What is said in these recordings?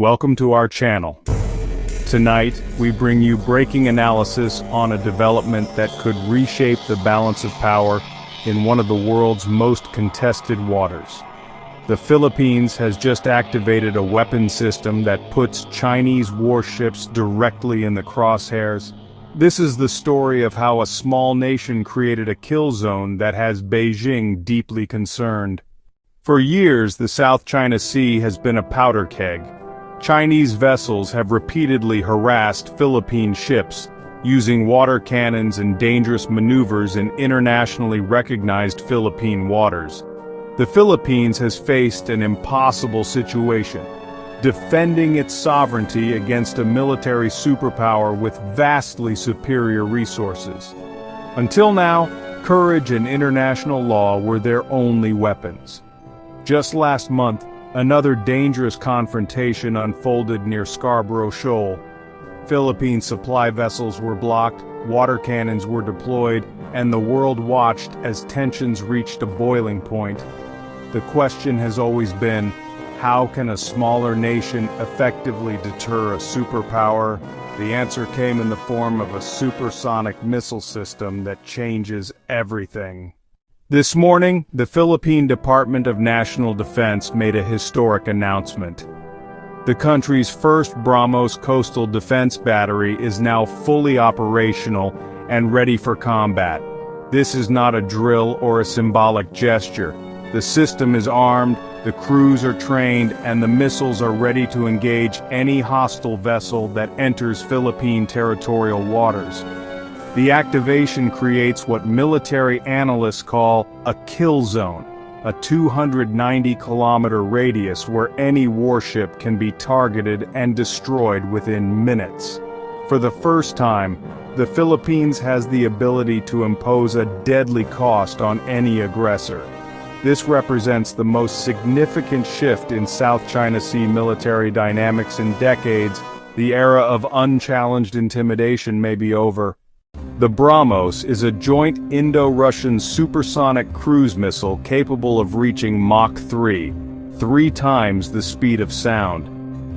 Welcome to our channel. Tonight, we bring you breaking analysis on a development that could reshape the balance of power in one of the world's most contested waters. The Philippines has just activated a weapon system that puts Chinese warships directly in the crosshairs. This is the story of how a small nation created a kill zone that has Beijing deeply concerned. For years, the South China Sea has been a powder keg. Chinese vessels have repeatedly harassed Philippine ships, using water cannons and dangerous maneuvers in internationally recognized Philippine waters. The Philippines has faced an impossible situation, defending its sovereignty against a military superpower with vastly superior resources. Until now, courage and international law were their only weapons. Just last month, another dangerous confrontation unfolded near Scarborough Shoal. Philippine supply vessels were blocked, water cannons were deployed, and the world watched as tensions reached a boiling point. The question has always been, how can a smaller nation effectively deter a superpower? The answer came in the form of a supersonic missile system that changes everything. This morning, the Philippine Department of National Defense made a historic announcement. The country's first BRAHMOS coastal defense battery is now fully operational and ready for combat. This is not a drill or a symbolic gesture. The system is armed, the crews are trained, and the missiles are ready to engage any hostile vessel that enters Philippine territorial waters. The activation creates what military analysts call a kill zone, a 290-kilometer radius where any warship can be targeted and destroyed within minutes. For the first time, the Philippines has the ability to impose a deadly cost on any aggressor. This represents the most significant shift in South China Sea military dynamics in decades. The era of unchallenged intimidation may be over. The BRAHMOS is a joint Indo-Russian supersonic cruise missile capable of reaching Mach 3, 3 times the speed of sound.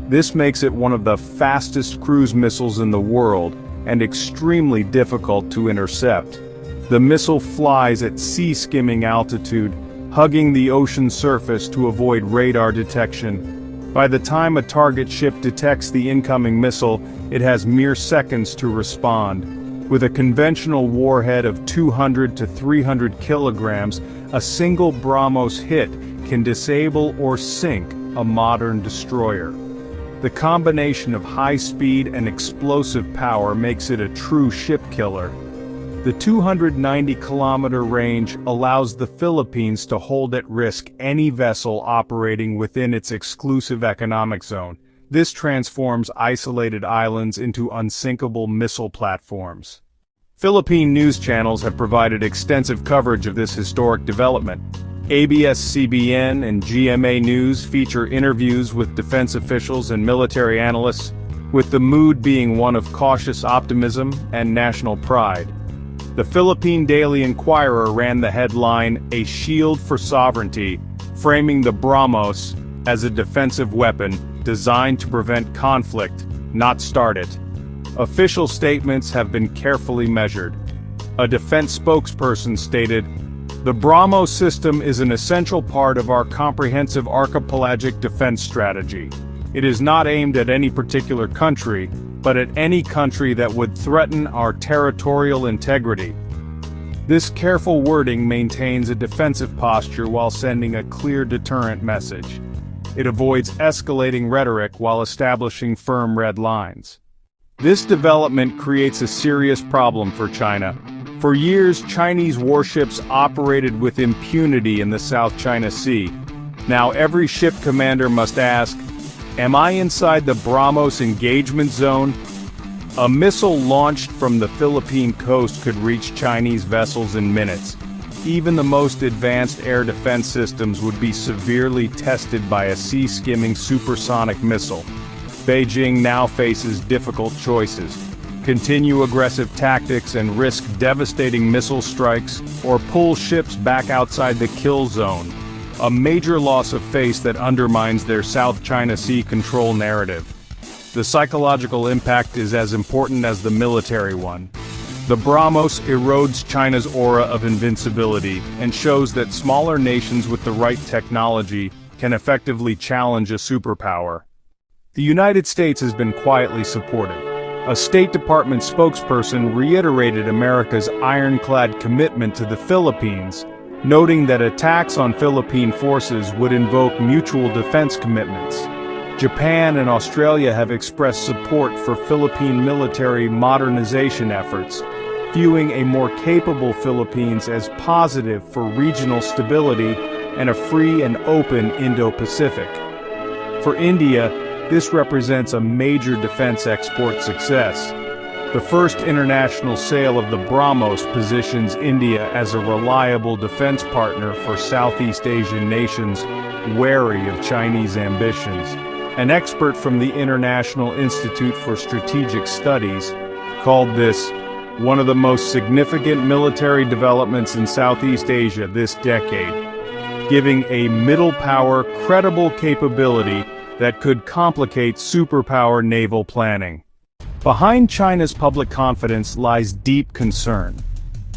This makes it one of the fastest cruise missiles in the world and extremely difficult to intercept. The missile flies at sea-skimming altitude, hugging the ocean surface to avoid radar detection. By the time a target ship detects the incoming missile, it has mere seconds to respond. With a conventional warhead of 200 to 300 kilograms, a single BRAHMOS hit can disable or sink a modern destroyer. The combination of high speed and explosive power makes it a true ship killer. The 290-kilometer range allows the Philippines to hold at risk any vessel operating within its exclusive economic zone. This transforms isolated islands into unsinkable missile platforms. Philippine news channels have provided extensive coverage of this historic development. ABS-CBN and GMA News feature interviews with defense officials and military analysts, with the mood being one of cautious optimism and national pride. The Philippine Daily Inquirer ran the headline, "A Shield for Sovereignty," framing the BRAHMOS as a defensive weapon designed to prevent conflict, not start it. Official statements have been carefully measured. A defense spokesperson stated, "The BRAHMOS system is an essential part of our comprehensive archipelagic defense strategy. It is not aimed at any particular country, but at any country that would threaten our territorial integrity." This careful wording maintains a defensive posture while sending a clear deterrent message. It avoids escalating rhetoric while establishing firm red lines. This development creates a serious problem for China. For years, Chinese warships operated with impunity in the South China Sea. Now every ship commander must ask, "Am I inside the BRAHMOS engagement zone?" A missile launched from the Philippine coast could reach Chinese vessels in minutes. Even the most advanced air defense systems would be severely tested by a sea-skimming supersonic missile. Beijing now faces difficult choices: continue aggressive tactics and risk devastating missile strikes, or pull ships back outside the kill zone. a major loss of face that undermines their South China Sea control narrative. The psychological impact is as important as the military one. The BRAHMOS erodes China's aura of invincibility and shows that smaller nations with the right technology can effectively challenge a superpower. The United States has been quietly supportive. A State Department spokesperson reiterated America's ironclad commitment to the Philippines, noting that attacks on Philippine forces would invoke mutual defense commitments. Japan and Australia have expressed support for Philippine military modernization efforts, viewing a more capable Philippines as positive for regional stability and a free and open Indo-Pacific. For India, this represents a major defense export success. The first international sale of the BRAHMOS positions India as a reliable defense partner for Southeast Asian nations wary of Chinese ambitions. An expert from the International Institute for Strategic Studies called this one of the most significant military developments in Southeast Asia this decade, giving a middle power credible capability that could complicate superpower naval planning. Behind China's public confidence lies deep concern.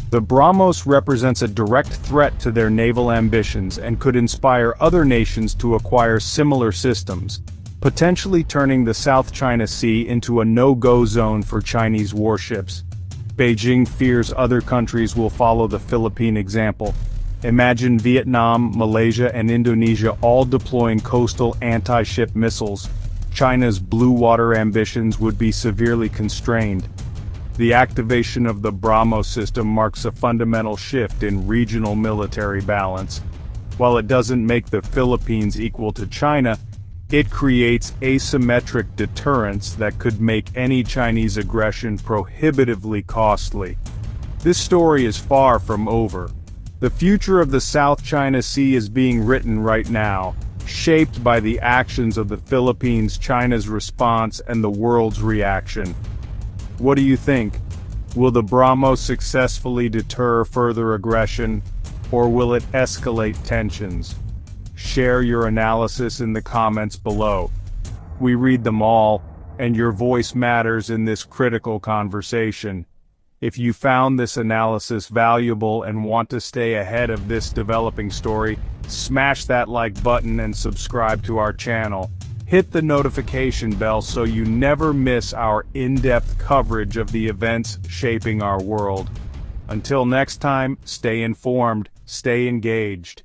The BRAHMOS represents a direct threat to their naval ambitions and could inspire other nations to acquire similar systems, potentially turning the South China Sea into a no-go zone for Chinese warships. Beijing fears other countries will follow the Philippine example. Imagine Vietnam, Malaysia, and Indonesia all deploying coastal anti-ship missiles. China's blue water ambitions would be severely constrained. The activation of the BRAHMOS system marks a fundamental shift in regional military balance. While it doesn't make the Philippines equal to China, it creates asymmetric deterrence that could make any Chinese aggression prohibitively costly. This story is far from over. The future of the South China Sea is being written right now, shaped by the actions of the Philippines, China's response, and the world's reaction. What do you think? Will the BRAHMOS successfully deter further aggression, or will it escalate tensions? Share your analysis in the comments below. We read them all, and your voice matters in this critical conversation. If you found this analysis valuable and want to stay ahead of this developing story, smash that like button and subscribe to our channel. Hit the notification bell so you never miss our in-depth coverage of the events shaping our world. Until next time, stay informed, stay engaged.